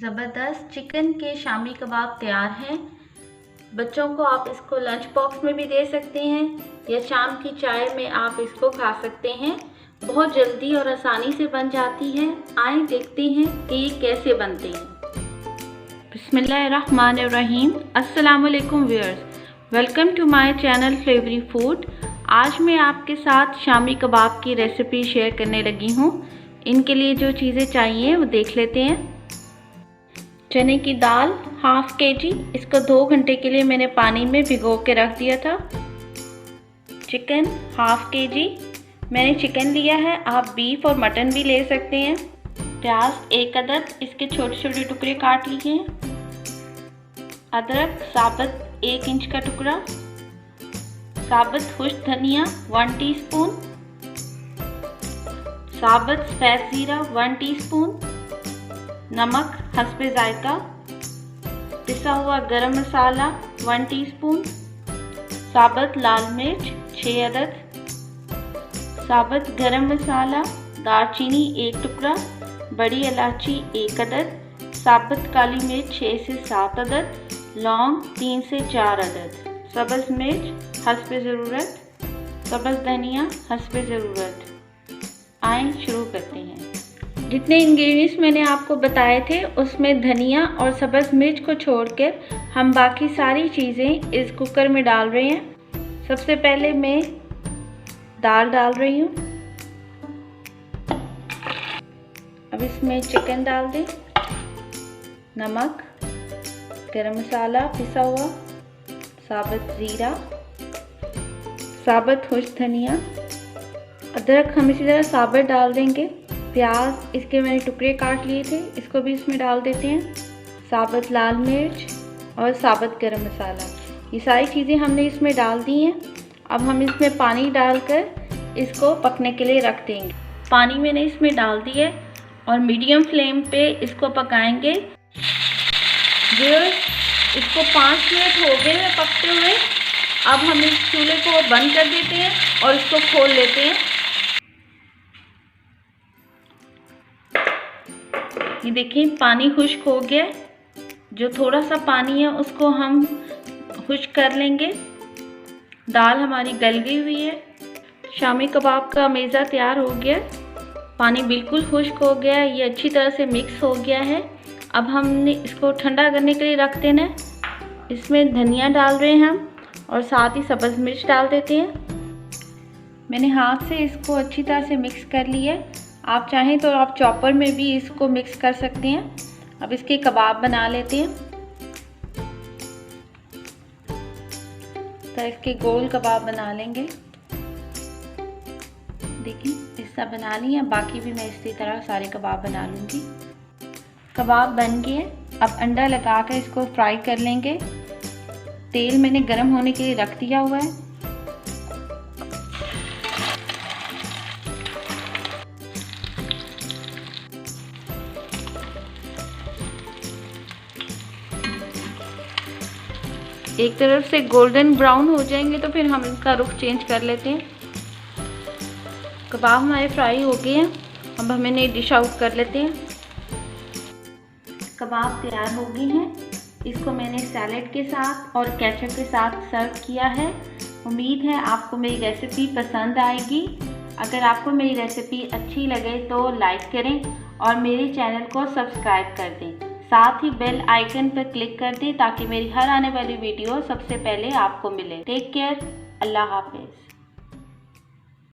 ज़बरदस्त चिकन के शामी कबाब तैयार हैं। बच्चों को आप इसको लंच बॉक्स में भी दे सकते हैं या शाम की चाय में आप इसको खा सकते हैं। बहुत जल्दी और आसानी से बन जाती है। आए देखते हैं कि ये कैसे बनते हैं। बिस्मिल्लाहिर्रहमानिर्रहीम। अस्सलाम वालेकुम viewers, welcome to my channel flavory food. आज मैं आपके साथ शामी कबाब की रेसिपी शेयर करने लगी हूँ। इनके लिए जो चीज़ें चाहिए वो देख लेते हैं। चने की दाल हाफ केजी, इसको 2 घंटे के लिए मैंने पानी में भिगो के रख दिया था। चिकन हाफ केजी, मैंने चिकन लिया है, आप बीफ और मटन भी ले सकते हैं। प्याज 1 अदद, इसके छोटे छोटे टुकड़े काट लिए हैं। अदरक साबुत 1 इंच का टुकड़ा। साबुत खुश्क धनिया 1 टीस्पून। साबुत सफ़ेद ज़ीरा 1 टीस्पून। नमक हस्बे जायका। पिसा हुआ गरम मसाला 1 टीस्पून। साबुत लाल मिर्च 6 अदद। साबुत गरम मसाला, दालचीनी 1 टुकड़ा, बड़ी इलायची 1 अदद, साबुत काली मिर्च 6 से 7 अदद, लौंग 3 से 4 अदद, सब्ज़ मिर्च हस्बे ज़रूरत, सब्ज़ धनिया हस्बे ज़रूरत। आए शुरू करते हैं। जितने इंग्रेडिएंट्स मैंने आपको बताए थे उसमें धनिया और सब्ज़ मिर्च को छोड़कर हम बाकी सारी चीज़ें इस कुकर में डाल रहे हैं। सबसे पहले मैं दाल डाल रही हूँ। अब इसमें चिकन डाल दें। नमक, गरम मसाला पिसा हुआ, साबुत ज़ीरा, साबुत खुश्क धनिया, अदरक हम इसी तरह साबुत डाल देंगे। प्याज, इसके मैंने टुकड़े काट लिए थे, इसको भी इसमें डाल देते हैं। साबुत लाल मिर्च और साबुत गरम मसाला, ये सारी चीज़ें हमने इसमें डाल दी हैं। अब हम इसमें पानी डालकर इसको पकने के लिए रख देंगे। पानी मैंने इसमें डाल दिया है और मीडियम फ्लेम पे इसको पकाएंगे। इसको 5 मिनट हो गए हैं पकते हुए। अब हम इस चूल्हे को बंद कर देते हैं और इसको खोल लेते हैं। ये देखिए पानी खुश्क हो गया। जो थोड़ा सा पानी है उसको हम खुश्क कर लेंगे। दाल हमारी गल गई हुई है। शामी कबाब का मेज़ा तैयार हो गया। पानी बिल्कुल खुश्क हो गया है, ये अच्छी तरह से मिक्स हो गया है। अब हमने इसको ठंडा करने के लिए रख देना है। इसमें धनिया डाल रहे हैं हम और साथ ही सब्ज़ मिर्च डाल देते हैं। मैंने हाथ से इसको अच्छी तरह से मिक्स कर लिया है। आप चाहें तो आप चॉपर में भी इसको मिक्स कर सकते हैं। अब इसके कबाब बना लेते हैं। तो इसके गोल कबाब बना लेंगे। देखिए इस तरह बना लिया, बाकी भी मैं इसी तरह सारे कबाब बना लूँगी। कबाब बन गए। अब अंडा लगा कर इसको फ्राई कर लेंगे। तेल मैंने गर्म होने के लिए रख दिया हुआ है। एक तरफ से गोल्डन ब्राउन हो जाएंगे तो फिर हम इनका रुख चेंज कर लेते हैं। कबाब हमारे फ्राई हो गए हैं। अब हम इन्हें डिश आउट कर लेते हैं। कबाब तैयार हो गए हैं। इसको मैंने सैलेड के साथ और केचप के साथ सर्व किया है। उम्मीद है आपको मेरी रेसिपी पसंद आएगी। अगर आपको मेरी रेसिपी अच्छी लगे तो लाइक करें और मेरे चैनल को सब्सक्राइब कर दें। साथ ही बेल आइकन पर क्लिक कर दें ताकि मेरी हर आने वाली वीडियो सबसे पहले आपको मिले। टेक केयर, अल्लाह हाफिज़।